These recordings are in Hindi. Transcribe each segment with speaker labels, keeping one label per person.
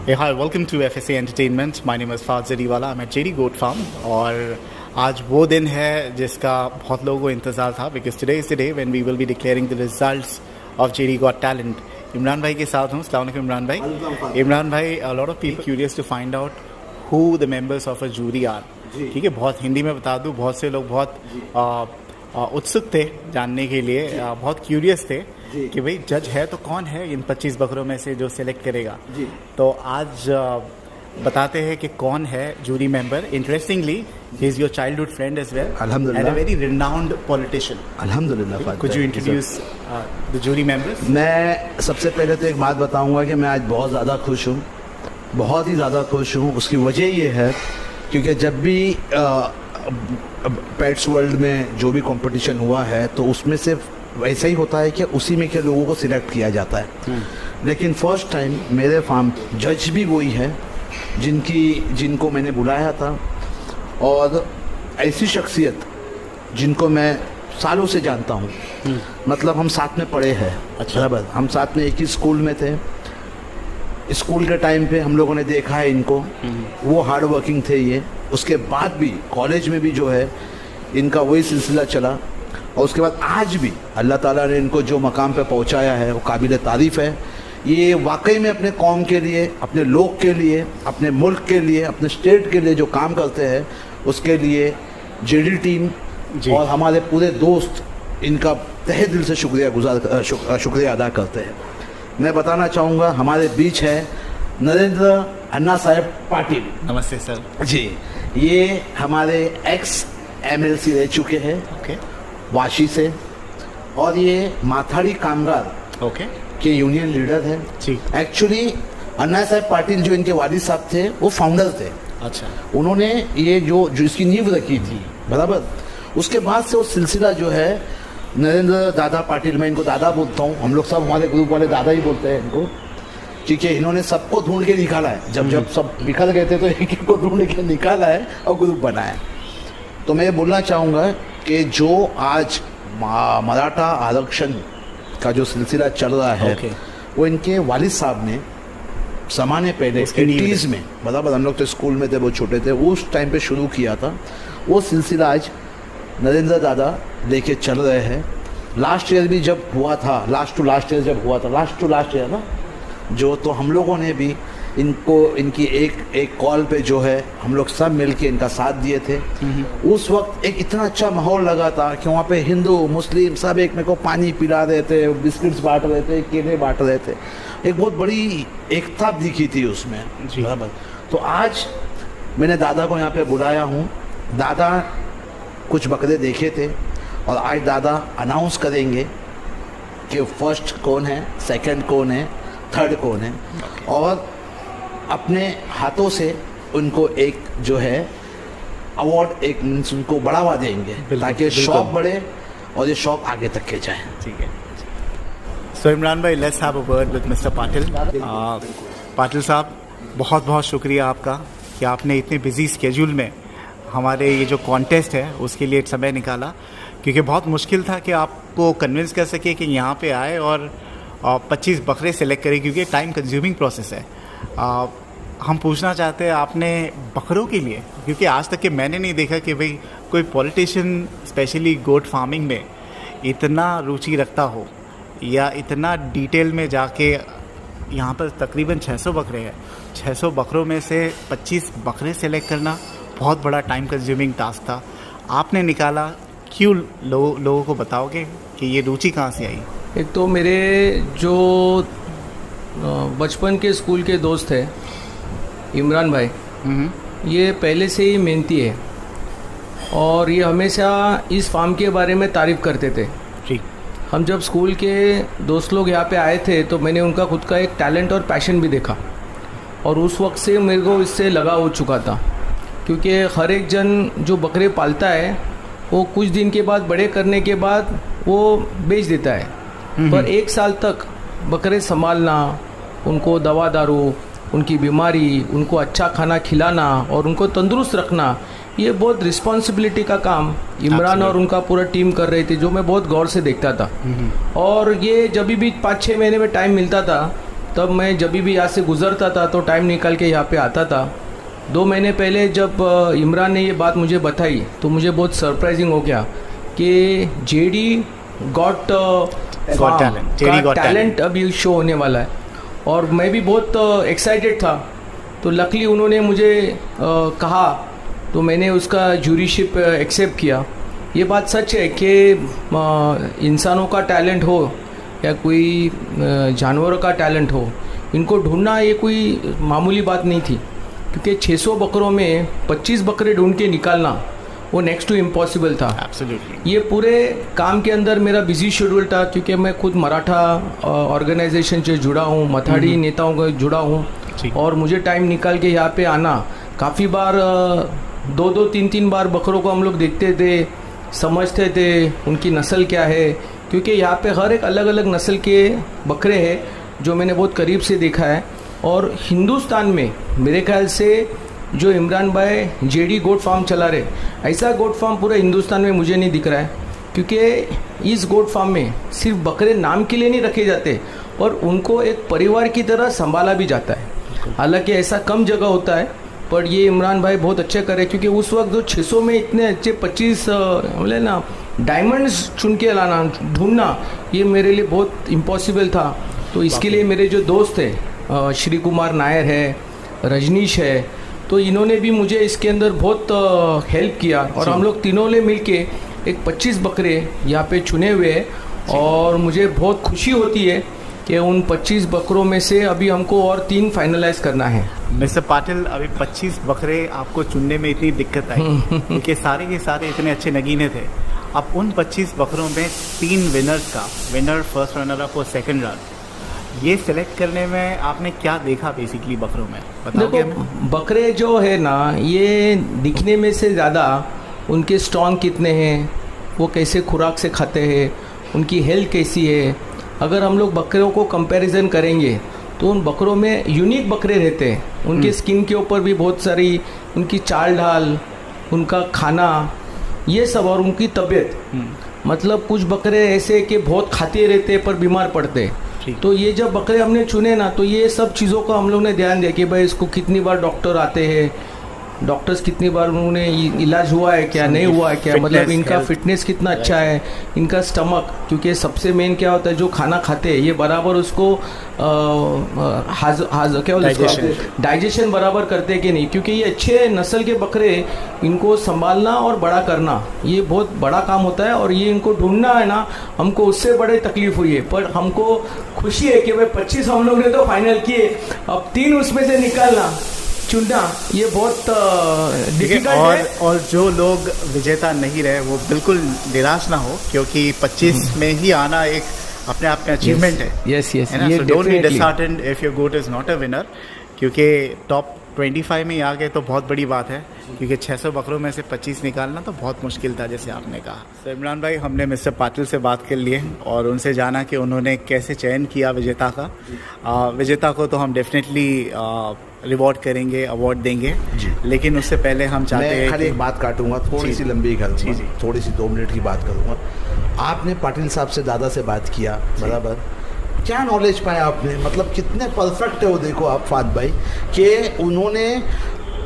Speaker 1: Hey, hi, welcome to FSA Entertainment. My name is Fahd Zariwala. I'm at JD Goat Farm और आज वो दिन है जिसका बहुत लोगों को इंतज़ार था because today is the day when we will be declaring the results of JD Got Talent. Imran भाई के साथ हूँ. अस्सलाम वालेकुम इमरान भाई. इमरान भाई, a lot of people curious to find out who the members of a jury are. ठीक है, बहुत हिंदी में बता दूँ. बहुत से लोग बहुत उत्सुक थे जानने के लिए, बहुत क्यूरियस थे कि भाई जज है तो कौन है इन 25 बकरों में से जो सिलेक्ट करेगा. तो आज बताते हैं कि कौन है jury member. Interestingly he is your childhood friend as well and a very renowned politician.
Speaker 2: अल्हम्दुलिल्लाह.
Speaker 1: Could you introduce the jury members?
Speaker 2: मैं सबसे पहले तो एक बात बताऊंगा कि मैं आज बहुत ज़्यादा खुश हूँ, बहुत ही ज़्यादा खुश हूँ. उसकी वजह ये है क्योंकि जब भी पेट्स वर्ल्ड में जो भी कंपटीशन हुआ है तो उसमें से वैसा ही होता है कि उसी में के लोगों को सिलेक्ट किया जाता है. लेकिन फर्स्ट टाइम मेरे फार्म जज भी वही है जिनको मैंने बुलाया था, और ऐसी शख्सियत जिनको मैं सालों से जानता हूँ. मतलब हम साथ में पढ़े हैं. अच्छा. बराबर हम साथ में एक ही स्कूल में थे. स्कूल के टाइम पे हम लोगों ने देखा है इनको. वो हार्ड वर्किंग थे ये. उसके बाद भी कॉलेज में भी जो है इनका वही सिलसिला चला, और उसके बाद आज भी अल्लाह ताला ने इनको जो मकाम पे पहुंचाया है वो काबिल तारीफ़ है. ये वाकई में अपने कौम के लिए, अपने लोग के लिए, अपने मुल्क के लिए, अपने स्टेट के लिए जो काम करते हैं उसके लिए जेडी टीम और हमारे पूरे दोस्त इनका तहे दिल से शुक्रिया अदा करते हैं. मैं बताना चाहूँगा हमारे बीच है नरेंद्र अन्ना साहब पाटिल.
Speaker 1: नमस्ते सर.
Speaker 2: जी, ये हमारे एक्स MLC रह चुके हैं.
Speaker 1: ओके.
Speaker 2: वाशी से, और ये माथाड़ी कामगार
Speaker 1: ओके
Speaker 2: के यूनियन लीडर हैं.
Speaker 1: जी.
Speaker 2: एक्चुअली अन्ना साहब पाटिल जो इनके वालिद साहब थे वो फाउंडर थे.
Speaker 1: अच्छा.
Speaker 2: उन्होंने ये जो इसकी नींव रखी थी. बराबर. उसके बाद से वो सिलसिला जो है नरेंद्र दादा पाटिल, मैं इनको दादा बोलता हूँ. हम लोग सब हमारे ग्रुप वाले दादा ही बोलते हैं इनको, क्योंकि इन्होंने सबको ढूंढ के निकाला है. जब सब बिखर गए थे तो एक एक को ढूंढ के निकाला है और ग्रुप बनाया. तो मैं ये बोलना चाहूँगा कि जो आज मराठा आरक्षण का जो सिलसिला चल रहा है वो इनके वालिद साहब ने ज़माने पहले 80s में, बराबर हम लोग तो स्कूल में थे, बहुत छोटे थे, उस टाइम पे शुरू किया था. वो सिलसिला आज नरेंद्र दादा लेके चल रहे हैं. लास्ट ईयर भी जब हुआ था, लास्ट टू लास्ट ईयर ना जो, तो हम लोगों ने भी इनकी एक कॉल पे जो है हम लोग सब मिलके इनका साथ दिए थे. उस वक्त एक इतना अच्छा माहौल लगा था कि वहाँ पे हिंदू मुस्लिम सब एक में को पानी पिला रहे थे, बिस्किट्स बांट रहे थे, केले बांट रहे थे. एक बहुत बड़ी एकता दिखी थी उसमें. बराबर. तो आज मैंने दादा को यहाँ पे बुलाया हूँ. दादा कुछ बकरे देखे थे और आज दादा अनाउंस करेंगे कि फर्स्ट कौन है, सेकंड कौन है, थर्ड कौन है, और अपने हाथों से उनको एक जो है अवार्ड, एक उनको बढ़ावा देंगे ताकि शौक बढ़े और ये शौक आगे तक के जाए.
Speaker 1: ठीक है. सो इमरान भाई, let's have a word with mister Patil. Patil साहब, बहुत बहुत शुक्रिया आपका कि आपने इतने बिजी स्केड्यूल में हमारे ये जो कॉन्टेस्ट है उसके लिए समय निकाला, क्योंकि बहुत मुश्किल था कि आपको कन्विंस कर सके कि यहाँ पे आए और 25 बकरे सेलेक्ट करें, क्योंकि टाइम कंज्यूमिंग प्रोसेस है. हम पूछना चाहते हैं आपने बकरों के लिए, क्योंकि आज तक के मैंने नहीं देखा कि भाई कोई पॉलिटिशियन स्पेशली गोट फार्मिंग में इतना रुचि रखता हो या इतना डिटेल में जाके. यहाँ पर तकरीबन 600 बकरे हैं. 600 बकरों में से 25 बकरे सेलेक्ट करना बहुत बड़ा टाइम कंज्यूमिंग टास्क था. आपने निकाला, क्यों लोगों को बताओगे कि ये रुचि कहाँ से आई?
Speaker 3: एक तो मेरे जो बचपन के स्कूल के दोस्त है इमरान भाई, ये पहले से ही मेहनती है और ये हमेशा इस फार्म के बारे में तारीफ़ करते थे.
Speaker 1: जी.
Speaker 3: हम जब स्कूल के दोस्त लोग यहाँ पे आए थे तो मैंने उनका खुद का एक टैलेंट और पैशन भी देखा, और उस वक्त से मेरे को इससे लगाव हो चुका था. क्योंकि हर एक जन जो बकरे पालता है वो कुछ दिन के बाद, बड़े करने के बाद वो बेच देता है, पर 1 साल तक बकरे संभालना, उनको दवा दारू, उनकी बीमारी, उनको अच्छा खाना खिलाना और उनको तंदुरुस्त रखना, ये बहुत रिस्पॉन्सिबिलिटी का काम इमरान और उनका पूरा टीम कर रही थी, जो मैं बहुत गौर से देखता था. और ये जब भी 5-6 महीने में टाइम मिलता था तब मैं जब भी यहाँ से गुज़रता था तो टाइम निकाल के यहाँ पे आता था। 2 महीने पहले जब इमरान ने ये बात मुझे बताई तो मुझे बहुत सरप्राइजिंग हो गया कि जेडी गॉट टैलेंट अभी शो होने वाला है, और मैं भी बहुत एक्साइटेड था। तो लकीली उन्होंने मुझे कहा तो मैंने उसका जूरीशिप एक्सेप्ट किया। ये बात सच है कि इंसानों का टैलेंट हो या कोई जानवरों का टैलेंट हो, इनको ढूंढना ये कोई मामूली बात नहीं थी, क्योंकि 600 बकरों में 25 बकरे ढूंढ के निकालना वो नेक्स्ट टू इम्पॉसिबल था।
Speaker 1: Absolutely.
Speaker 3: ये पूरे काम के अंदर मेरा बिजी शेड्यूल था, क्योंकि मैं खुद मराठा ऑर्गेनाइजेशन से जुड़ा हूँ, मथाड़ी नेताओं को जुड़ा हूँ, और मुझे टाइम निकाल के यहाँ पे आना, काफ़ी बार 2-2, 3-3 बार बकरों को हम लोग देखते थे, समझते थे उनकी नस्ल क्या है, क्योंकि यहाँ पे हर एक अलग अलग नस्ल के बकरे हैं जो मैंने बहुत करीब से देखा है। और हिंदुस्तान में मेरे ख्याल से जो इमरान भाई जेडी गोट फार्म चला रहे, ऐसा गोट फार्म पूरे हिंदुस्तान में मुझे नहीं दिख रहा है, क्योंकि इस गोट फार्म में सिर्फ बकरे नाम के लिए नहीं रखे जाते और उनको एक परिवार की तरह संभाला भी जाता है। हालांकि ऐसा कम जगह होता है, पर ये इमरान भाई बहुत अच्छे करे, क्योंकि उस वक्त जो 600 में इतने अच्छे 25 बोले ना डायमंड्स चुन के लाना, ढूंढना, ये मेरे लिए बहुत इम्पॉसिबल था। तो इसके लिए मेरे जो दोस्त है श्री कुमार नायर है, रजनीश है, तो इन्होंने भी मुझे इसके अंदर बहुत हेल्प किया, और हम लोग तीनों ने मिलके एक 25 बकरे यहाँ पे चुने हुए हैं। और मुझे बहुत खुशी होती है कि उन 25 बकरों में से अभी हमको और 3 फाइनलाइज करना है।
Speaker 1: मिस्टर पाटिल, अभी 25 बकरे आपको चुनने में इतनी दिक्कत आई क्योंकि सारे के सारे इतने अच्छे नगीने थे। अब उन 25 बकरों में 3 विनर्स का, विनर, फर्स्ट रनर अप और सेकंड रन, ये सिलेक्ट करने में आपने क्या देखा बेसिकली बकरों में, बताओगे हमें?
Speaker 3: बकरे जो है ना, ये दिखने में से ज़्यादा उनके स्ट्रॉन्ग कितने हैं, वो कैसे खुराक से खाते हैं, उनकी हेल्थ कैसी है। अगर हम लोग बकरों को कंपैरिजन करेंगे तो उन बकरों में यूनिक बकरे रहते हैं, उनके स्किन के ऊपर भी बहुत सारी उनकी चाल ढाल, उनका खाना, ये सब, और उनकी तबीयत। मतलब कुछ बकरे ऐसे कि बहुत खाते रहते पर बीमार पड़ते। तो ये जब बकरे हमने चुने ना, तो ये सब चीज़ों का हम लोग ने ध्यान दिया कि भाई इसको कितनी बार डॉक्टर आते हैं, डॉक्टर्स कितनी बार उन्होंने इलाज हुआ है क्या, नहीं हुआ है क्या, मतलब इनका फिटनेस कितना अच्छा है, इनका स्टमक, क्योंकि सबसे मेन क्या होता है, जो खाना खाते हैं ये बराबर उसको डाइजेशन बराबर करते हैं कि नहीं, क्योंकि ये अच्छे नस्ल के बकरे, इनको संभालना और बड़ा करना ये बहुत बड़ा काम होता है। और ये इनको ढूंढना है ना, हमको उससे बड़े तकलीफ हुई है, पर हमको खुशी है कि भाई 25 हम लोग ने तो फाइनल किए, अब 3 उसमें से निकालना, चुनना, ये बहुत डिफिकल्ट है।
Speaker 1: और जो लोग विजेता नहीं रहे वो बिल्कुल निराश ना हो, क्योंकि 25 में ही आना एक अपने आप में अचीवमेंट है।
Speaker 3: यस यस,
Speaker 1: ये don't be disheartened if your goat is not a winner, क्योंकि टॉप 25 में आ गए तो बहुत बड़ी बात है, क्योंकि 600 बकरों में से 25 निकालना तो बहुत मुश्किल था, जैसे आपने कहा। तो इमरान भाई, हमने मिस्टर पाटिल से बात कर लिए और उनसे जाना कि उन्होंने कैसे चयन किया विजेता का। विजेता को तो हम डेफिनेटली रिवॉर्ड करेंगे, अवार्ड देंगे, लेकिन उससे पहले हम चाहते हैं
Speaker 2: खाली एक बात काटूंगा, थोड़ी सी लंबी करूँगा, थोड़ी सी 2 मिनट की बात करूँगा। आपने पाटिल साहब से, दादा से बात किया, बराबर, क्या नॉलेज पाया आपने, मतलब कितने परफेक्ट है वो, देखो आप फात भाई, कि उन्होंने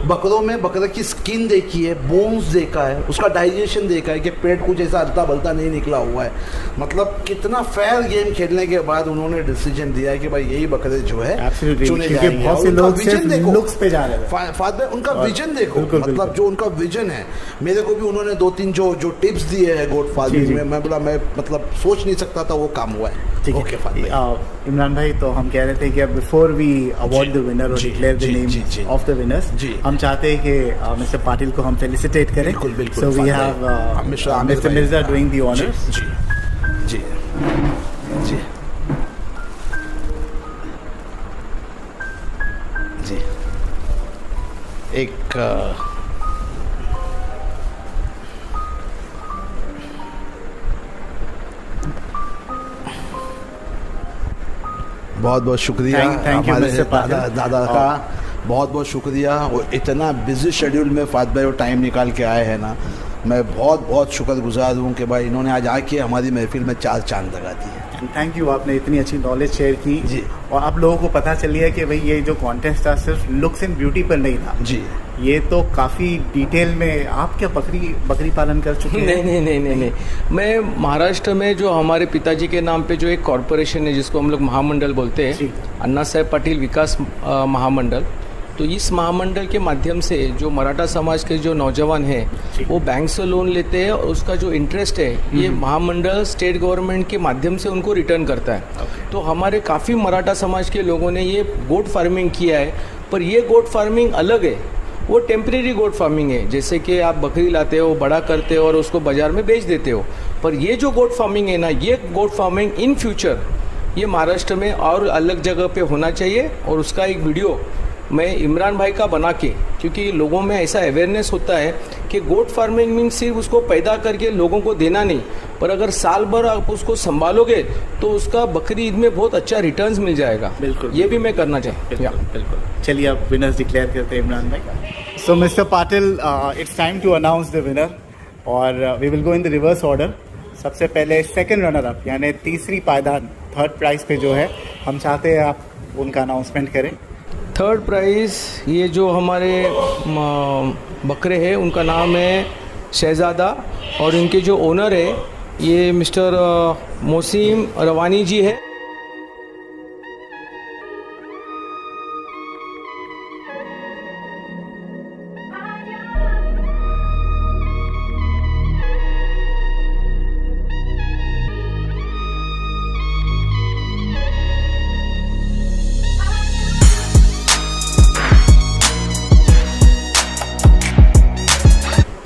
Speaker 2: बकरों में बकरे की स्किन देखी है, बोन्स देखा है, उसका डाइजेशन देखा है कि पेट कुछ ऐसा अल्ता बल्ता नहीं निकला हुआ है। मतलब कितना फेयर गेम खेलने के बाद उन्होंने डिसीजन दिया है कि भाई यही बकरे जो है चुने जाएंगे।
Speaker 1: बहुत से लोग सिर्फ लुक्स पे जा रहे हैं।
Speaker 2: फात भाई, उनका विजन देखो, मतलब जो उनका विजन है, मेरे को भी उन्होंने 2-3 जो टिप्स दिए हैं गोट फार्मिंग में, मैं बोला मैं मतलब सोच नहीं सकता था वो काम हुआ है।
Speaker 1: ओके इमरान भाई, तो हम कह रहे थे कि before we award the winner और declare the name of the winners, हम चाहते हैं कि मिस्टर पाटिल को हम फेलिसिटेट करें।
Speaker 2: बिल्कुल।
Speaker 1: So we have mister Mirza doing the honours.
Speaker 2: जी जी जी। एक बहुत बहुत शुक्रिया हमारे दादा का, बहुत बहुत शुक्रिया। और इतना बिजी शेड्यूल में फात भाई वो टाइम निकाल के आए हैं ना, मैं बहुत बहुत शुक्रगुजार हूँ कि भाई इन्होंने आज आके हमारी महफिल में 4 चांद लगा दिए।
Speaker 1: एंड थैंक यू, आपने इतनी अच्छी नॉलेज शेयर की
Speaker 2: जी।
Speaker 1: और आप लोगों को पता चल गया कि भाई ये जो कॉन्टेस्ट था सिर्फ लुक्स एंड ब्यूटी पर नहीं था
Speaker 2: जी।
Speaker 1: ये तो काफ़ी डिटेल में। आप क्या बकरी पालन कर चुके हैं?
Speaker 3: नहीं। मैं महाराष्ट्र में जो हमारे पिताजी के नाम पे जो एक कॉरपोरेशन है जिसको हम लोग महामंडल बोलते
Speaker 1: जी।
Speaker 3: हैं, अन्ना साहेब पाटिल विकास महामंडल, तो इस महामंडल के माध्यम से जो मराठा समाज के जो नौजवान हैं वो बैंक से लोन लेते हैं और उसका जो इंटरेस्ट है ये महामंडल स्टेट गवर्नमेंट के माध्यम से उनको रिटर्न करता है। तो हमारे काफ़ी मराठा समाज के लोगों ने ये गोट फार्मिंग किया है, पर ये गोट फार्मिंग अलग है, वो टेम्परेरी गोट फार्मिंग है। जैसे कि आप बकरी लाते हो, बड़ा करते हो और उसको बाज़ार में बेच देते हो, पर ये जो गोट फार्मिंग है ना, ये गोट फार्मिंग इन फ्यूचर ये महाराष्ट्र में और अलग जगह पे होना चाहिए। और उसका एक वीडियो मैं इमरान भाई का बना के, क्योंकि लोगों में ऐसा अवेयरनेस होता है कि गोट फार्मिंग मीन्स सिर्फ उसको पैदा करके लोगों को देना नहीं, पर अगर साल भर आप उसको संभालोगे तो उसका बकरी ईद में बहुत अच्छा रिटर्न्स मिल जाएगा।
Speaker 1: बिल्कुल,
Speaker 3: ये भी मैं करना चाहिए।
Speaker 1: बिल्कुल। चलिए आप विनर्स डिक्लेयर करते हैं इमरान भाई। So mister Patil, it's time to announce the winner और we will go in the reverse order. सबसे पहले सेकंड रनर अप यानी तीसरी पायदान, थर्ड प्राइज पे जो है, हम चाहते हैं आप उनका अनाउंसमेंट करें।
Speaker 3: थर्ड प्राइज़ ये जो हमारे बकरे हैं उनका नाम है शहज़ादा और इनके जो ओनर है ये मिस्टर मोसीम रवानी जी है।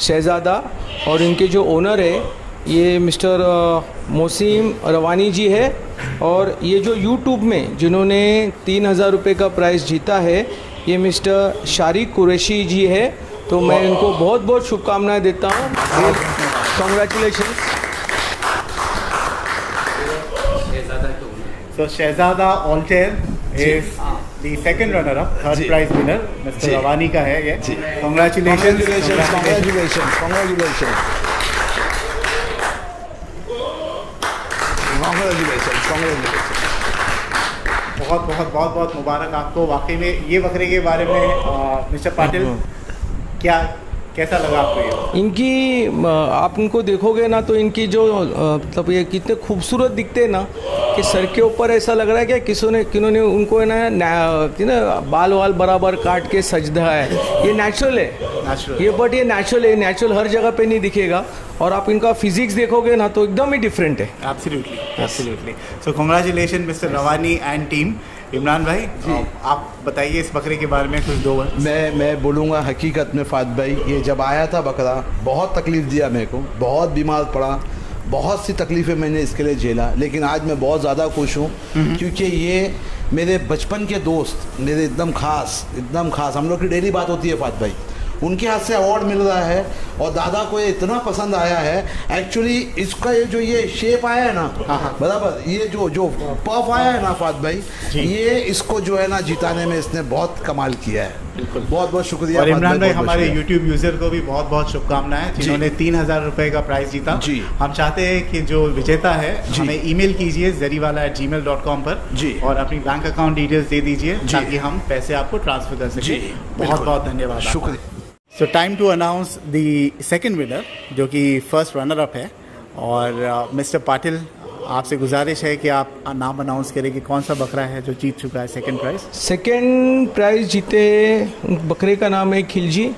Speaker 3: शहज़ादा और इनके जो ओनर है ये मिस्टर मोसीम रवानी जी है। और ये जो यूट्यूब में जिन्होंने 3,000 रुपये का प्राइज़ जीता है ये मिस्टर शारिक कुरैशी जी है। तो मैं इनको बहुत बहुत शुभकामनाएं देता हूँ। Congratulation.
Speaker 1: So Shehzada Altair is the second runner-up, third prize winner. Mr. Ravani का है ये। Congratulations. बहुत मुबारक आपको। वाकई में ये बकरे के बारे में मिस्टर पाटिल कैसा लगा आपको ये?
Speaker 3: इनकी आप इनको देखोगे ना तो इनकी जो मतलब ये कितने खूबसूरत दिखते हैं ना कि सर के ऊपर ऐसा लग रहा है कि किन्होंने उनको है ना बाल वाल बराबर काट के सजदा है। ये नेचुरल है ये, बट ये नेचुरल है। नेचुरल हर जगह पे नहीं दिखेगा और आप इनका फिजिक्स देखोगे ना तो एकदम ही डिफरेंट है।
Speaker 1: Absolutely. So congratulation mister Rawani and team. Imran भाई आप बताइए इस बकरे के बारे में कुछ दो वर्ड।
Speaker 2: मैं बोलूँगा हकीकत में फात भाई, ये जब आया था बकरा बहुत तकलीफ़ दिया मेरे को, बहुत बीमार पड़ा, बहुत सी तकलीफ़ें मैंने इसके लिए झेला, लेकिन आज मैं बहुत ज़्यादा खुश हूँ क्योंकि ये मेरे बचपन के दोस्त, मेरे एकदम खास हम लोग की डेली बात होती है फात भाई, उनके हाथ से अवार्ड मिल रहा है और दादा को ये इतना पसंद आया है। एक्चुअली इसका ये जो ये शेप आया है ना, बराबर ये जो पफ आया है ना फात भाई, ये इसको जो है ना जिताने में इसने बहुत कमाल किया है। बिल्कुल, बहुत बहुत शुक्रिया।
Speaker 1: और इमरान भाई हमारे YouTube यूजर को भी बहुत बहुत शुभकामनाएं जिन्होंने 3,000 रुपए का प्राइज जीता।
Speaker 2: जी,
Speaker 1: हम चाहते हैं कि जो विजेता है हमें ईमेल कीजिए zariwala@gmail.com पर जी, और अपनी बैंक अकाउंट डिटेल्स दे दीजिए ताकि हम पैसे आपको ट्रांसफर कर सकें। बहुत बहुत धन्यवाद,
Speaker 2: शुक्रिया।
Speaker 1: So time to announce the second winner जो कि फर्स्ट रनर अप है। और मिस्टर पाटिल आपसे गुजारिश है कि आप नाम अनाउंस करें कि कौन सा बकरा है जो जीत चुका है सेकंड प्राइज।
Speaker 3: सेकंड प्राइज जीते बकरे का नाम है खिलजी।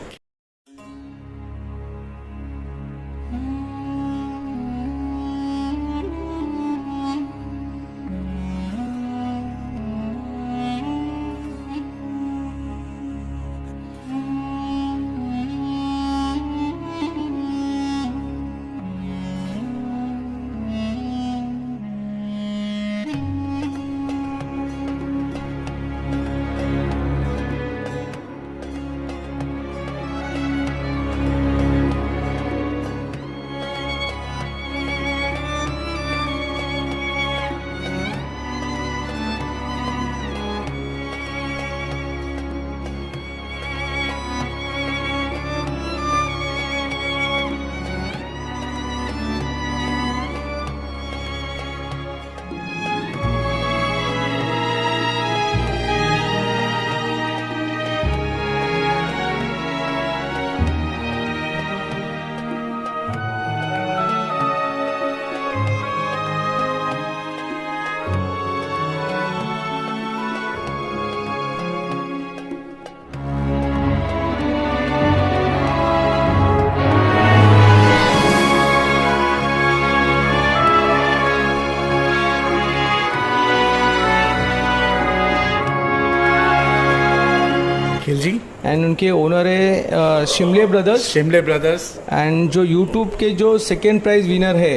Speaker 3: एंड उनके ओनर है शिमले ब्रदर्स।
Speaker 1: शिमले ब्रदर्स।
Speaker 3: एंड जो यूट्यूब के जो सेकेंड प्राइज विनर है,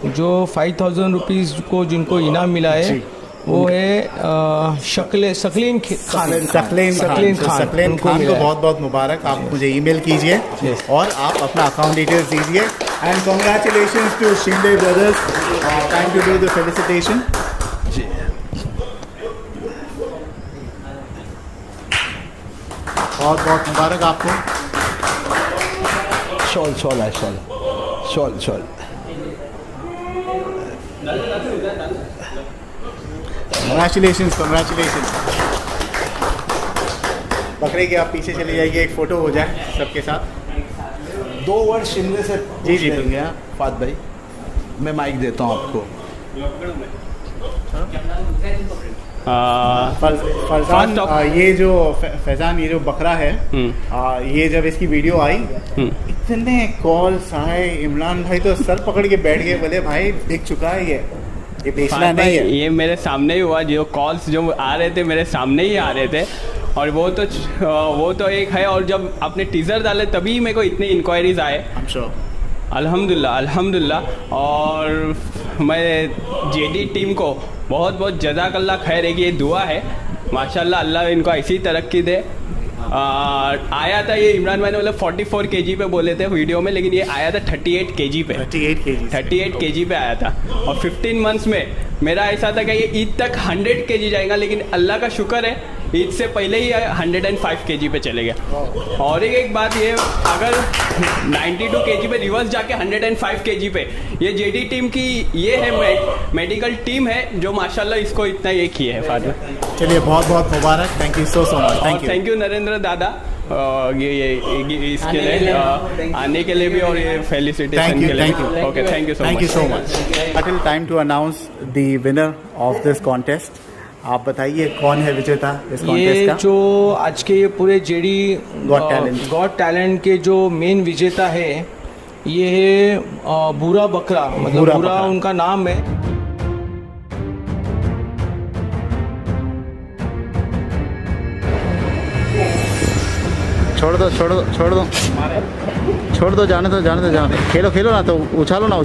Speaker 3: जो 5,000 रुपीज़ को जिनको इनाम मिला है, वो है सकलीन खान।
Speaker 1: सकलीन खान को बहुत बहुत मुबारक। आप मुझे ईमेल कीजिए और आप अपना अकाउंट डिटेल्स दीजिए। And congratulations to Shinde brothers. Time to do the felicitation. बहुत बहुत मुबारक आपको।
Speaker 2: शॉल शॉल है, shawl shawl shawl.
Speaker 1: Congratulations, congratulations. बकरे के आप पीछे चले जाइए, एक फ़ोटो हो जाए सबके साथ।
Speaker 2: 2 वर्ड शिमले से
Speaker 1: जी जी
Speaker 2: देंगे फात भाई। मैं माइक देता हूँ आपको।
Speaker 1: फरजान, ये जो फैजान, ये जो बकरा है, ये जब इसकी वीडियो आई, इतने कॉल्स आए, इमरान भाई तो सर पकड़ के बैठ गए, बोले भाई बिक चुका है ये बेचना नहीं है।
Speaker 4: ये मेरे सामने ही हुआ, जो कॉल्स जो आ रहे थे मेरे सामने ही आ रहे थे। और वो तो एक है, और जब आपने टीज़र डाले तभी मेरे को इतने इंक्वायरीज आए। अल्हम्दुलिल्लाह अल्हम्दुलिल्लाह। और मैं जेडी टीम को बहुत बहुत जज़ाकल्लाह खैर है कि ये दुआ है, माशाल्लाह अल्लाह इनको ऐसी तरक्की दे। आया था ये, इमरान भाई ने मतलब 44 kg पे बोले थे वीडियो में, लेकिन ये आया था 38 kg पे। 38 kg पे आया था। और 15 मंथ्स में मेरा ऐसा था कि ये ईद तक 100 kg जाएगा, लेकिन अल्लाह का शुक्र है ईद से पहले ही 105 kg पे चले गया। और एक बात ये, अगर 92 kg पे रिवर्स जाके 105 kg पे, ये जेडी टीम की ये है मेडिकल टीम है जो माशाल्लाह इसको इतना ये किए है फादर।
Speaker 1: चलिए बहुत बहुत मुबारक। Thank you so much.
Speaker 4: Thank you Narendra दादा, ये इसके लिए आने के लिए भी, और ये फेलिसिटेशन के लिए। Okay, thank you so much.
Speaker 1: Patil, time to announce the winner of this contest. आप बताइए कौन है विजेता इस कॉन्टेस्ट का?
Speaker 3: ये जो आज के ये पूरे जेडी गॉट टैलेंट के जो मेन विजेता है, ये है बुरा बकरा, मतलब बुरा उनका नाम है।
Speaker 1: छोड़ दो, जाने दो। खेलो ना, तो उछालो ना।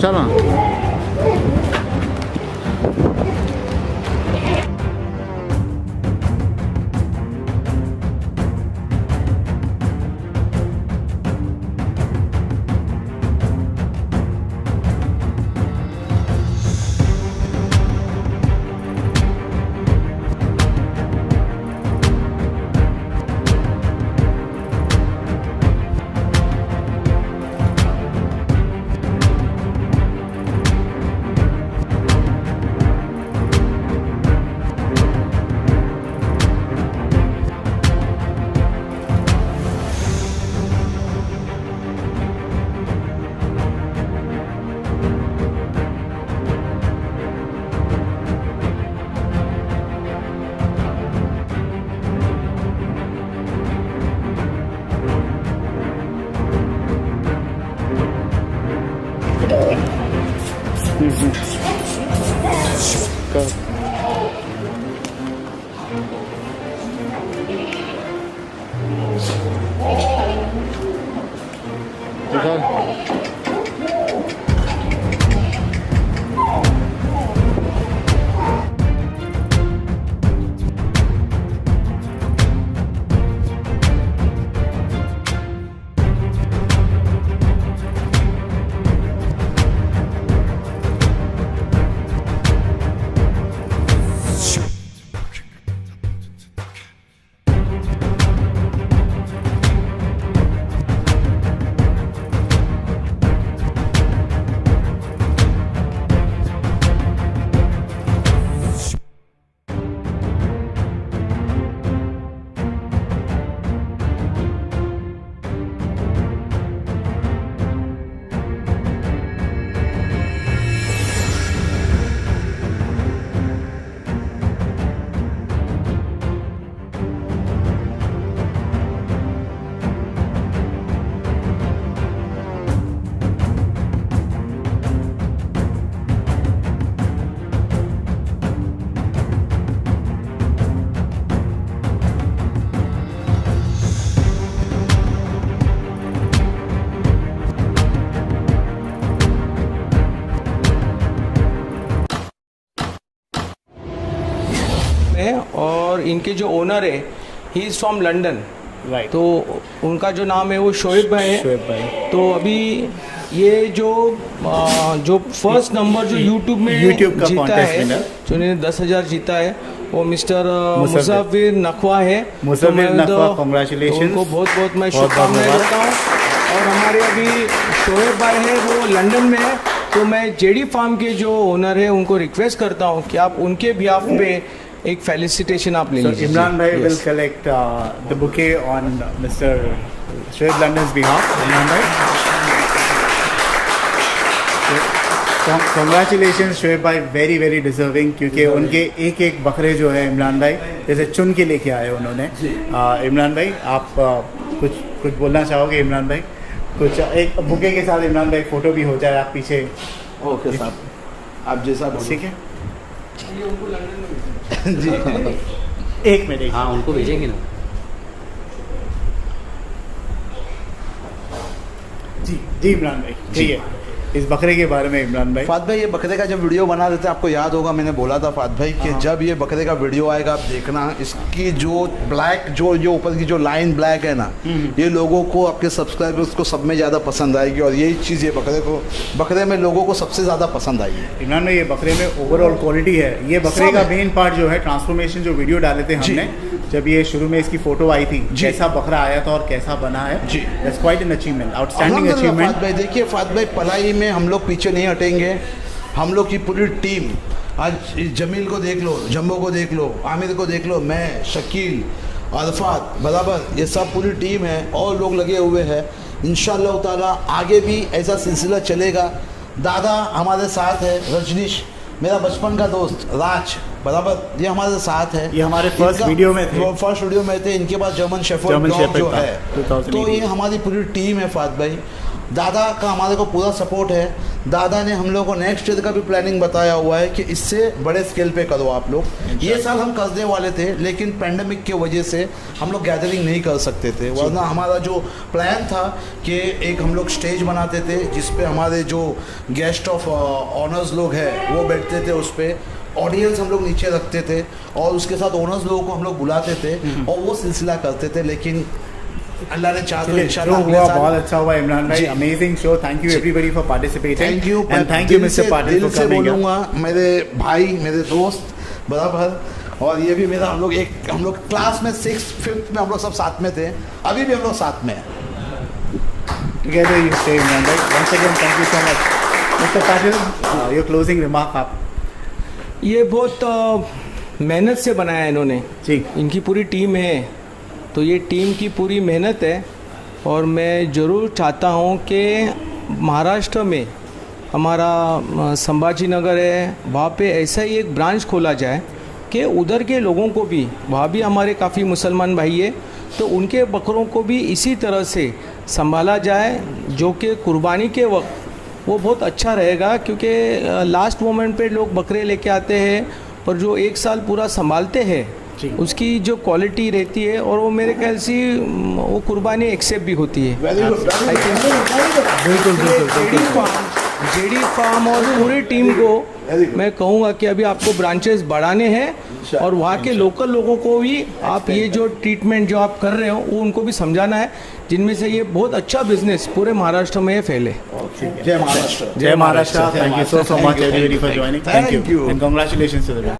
Speaker 3: हैं और इनके जो ओनर है he is from London.
Speaker 1: Right.
Speaker 3: तो उनका जो नाम है वो शोएब भाई है।
Speaker 1: शोएब भाई।
Speaker 3: तो अभी ये जो फर्स्ट नंबर जो यूट्यूब में
Speaker 1: का
Speaker 3: जीता
Speaker 1: contest
Speaker 3: है,
Speaker 1: winner।
Speaker 3: जो इन्होंने 10,000 जीता है, वो मिस्टर मुसाफिर नखवा है।
Speaker 1: मुसाफिर
Speaker 3: तो
Speaker 1: नखवा,
Speaker 3: तो
Speaker 1: congratulations।
Speaker 3: उनको बहुत बहुत मैं
Speaker 1: बहुत
Speaker 3: शुभकामनाएं
Speaker 1: बहुत
Speaker 3: देता हूँ। और हमारे अभी शोएब भाई है वो लंदन में है, तो मैं जेडी फार्म के जो ओनर है उनको रिक्वेस्ट करता हूँ कि आप उनके बिहाफ पे एक फेलिसिटेशन आप ले
Speaker 1: So
Speaker 3: लीजिए।
Speaker 1: Imran bhai
Speaker 3: Yes.
Speaker 1: will collect the bouquet on Mr. Shoaib London's behalf. Imran bhai. Congratulations Shoaib bhai, very very deserving, क्योंकि उनके एक एक बकरे जो है इमरान भाई जैसे चुन के लेके आए उन्होंने। इमरान भाई आप कुछ बोलना चाहोगे? इमरान भाई कुछ एक बुके के साथ इमरान भाई फोटो भी हो जाए, आप पीछे।
Speaker 2: ओके साहब, आप जैसा बोलो।
Speaker 1: ठीक है
Speaker 2: जी।
Speaker 1: एक मिनट।
Speaker 5: हाँ उनको भेजेंगे ना।
Speaker 1: जी जी इमरान भाई, ठीक है, इस बकरे के बारे में इमरान भाई।
Speaker 2: फात भाई, ये बकरे का जब वीडियो बना देते हैं, आपको याद होगा मैंने बोला था फात भाई कि जब ये बकरे का वीडियो आएगा आप देखना, इसकी जो ब्लैक जो ऊपर की जो लाइन ब्लैक है ना, ये लोगों को, आपके सब्सक्राइबर्स को सब में ज़्यादा पसंद आएगी। और यही चीज़ ये बकरे में लोगों को सबसे ज़्यादा पसंद आई है।
Speaker 1: इमरान भाई ये बकरे में ओवरऑल क्वालिटी है। ये बकरे
Speaker 2: सब
Speaker 1: का
Speaker 2: है।
Speaker 1: मेन पार्ट जो है ट्रांसफॉर्मेशन, जो वीडियो डाले थे हमने, जब ये शुरू में इसकी फोटो आई थी,
Speaker 2: जी।
Speaker 1: कैसा बकरा आया था और कैसा बना है।
Speaker 2: जी।
Speaker 1: That's quite an achievement, outstanding
Speaker 2: अल्हम्दुलिल्लाह
Speaker 1: अचीवमेंट।
Speaker 2: फात भाई, देखिए फात भाई, पढ़ाई में हम लोग पीछे नहीं हटेंगे। हम लोग की पूरी टीम, आज जमील को देख लो, जम्बो को देख लो, आमिर को देख लो, मैं, शकील, अरफात, बराबर, ये सब पूरी टीम है और लोग लगे हुए हैं। इंशाअल्लाह ताला आगे भी ऐसा सिलसिला चलेगा। दादा हमारे साथ है, रजनीश मेरा बचपन का दोस्त, राज, बराबर, ये हमारे साथ है।
Speaker 1: ये हमारे फर्स्ट वीडियो में थे।
Speaker 2: फर्स्ट वीडियो में थे। इनके पास जर्मन शेफर्ड डॉग जो है,
Speaker 1: 2018।
Speaker 2: तो ये हमारी पूरी टीम है फात भाई। दादा का हमारे को पूरा सपोर्ट है। दादा ने हम लोग को नेक्स्ट ईयर का भी प्लानिंग बताया हुआ है कि इससे बड़े स्केल पे करो आप लोग। ये साल हम करने वाले थे, लेकिन पेंडेमिक की वजह से हम लोग गैदरिंग नहीं कर सकते थे, वरना हमारा जो प्लान था कि एक हम लोग स्टेज बनाते थे जिस पे हमारे जो गेस्ट ऑफ ऑनर्स लोग हैं वो बैठते थे, उस पर ऑडियंस हम लोग नीचे रखते थे और उसके साथ ओनर्स लोगों को हम लोग बुलाते थे और वो सिलसिला करते थे। लेकिन अल्लाह ने चाहा तो इंशाल्लाह
Speaker 1: शो हुआ, बहुत अच्छा हुआ इमरान भाई, amazing show. Thank you everybody for participating.
Speaker 2: Thank you
Speaker 1: and thank you mister Patil
Speaker 2: दिल
Speaker 1: फॉर
Speaker 2: से
Speaker 1: कमिंग।
Speaker 2: बोलूँगा मेरे भाई, मेरे दोस्त, बराबर। और ये भी मेरा, हम लोग क्लास में 6th 5th में हम लोग सब साथ में थे, अभी भी हम लोग साथ में हैं।
Speaker 1: टुगेदर यू स्टे इमरान भाई। Once again thank you so much. Mister Patil, your closing remark आप।
Speaker 3: ये बहुत मेहनत से बनाया है इन्होंने
Speaker 1: जी।
Speaker 3: इनकी पूरी टीम है, तो ये टीम की पूरी मेहनत है। और मैं ज़रूर चाहता हूँ कि महाराष्ट्र में हमारा संभाजी नगर है, वहाँ पे ऐसा ही एक ब्रांच खोला जाए कि उधर के लोगों को भी, वहाँ भी हमारे काफ़ी मुसलमान भाई है, तो उनके बकरों को भी इसी तरह से संभाला जाए, जो कि कुर्बानी के वक्त वो बहुत अच्छा रहेगा। क्योंकि लास्ट मोमेंट पे लोग बकरे लेके आते हैं, पर जो एक साल पूरा संभालते हैं उसकी जो क्वालिटी रहती है, और वो मेरे ख्याल से वो कुर्बानी एक्सेप्ट भी होती है। जेडी फार्म और पूरी टीम को मैं कहूँगा कि अभी आपको ब्रांचेस बढ़ाने हैं और वहाँ के लोकल लोगों को भी आप ये जो ट्रीटमेंट जो आप कर रहे हो वो उनको भी समझाना है, जिनमें से ये बहुत अच्छा बिजनेस पूरे महाराष्ट्र में फैले।
Speaker 2: जय महाराष्ट्र।
Speaker 1: जय Maharashtra. Thank you so much everybody for joining. Thank you and congratulations to the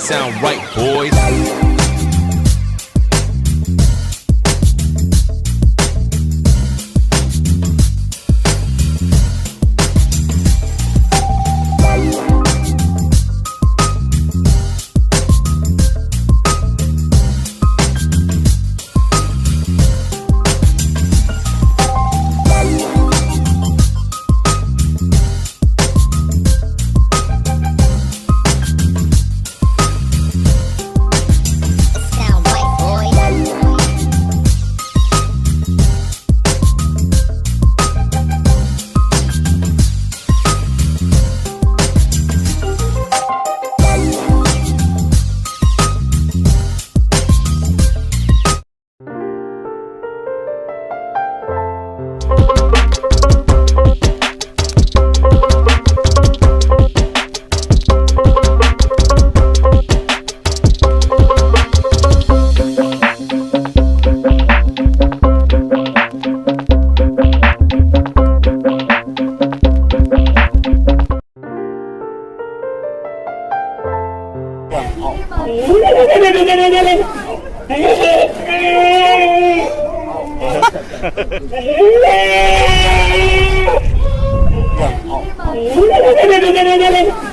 Speaker 5: sound right, boys.
Speaker 6: Sound right, boy.
Speaker 7: Hey!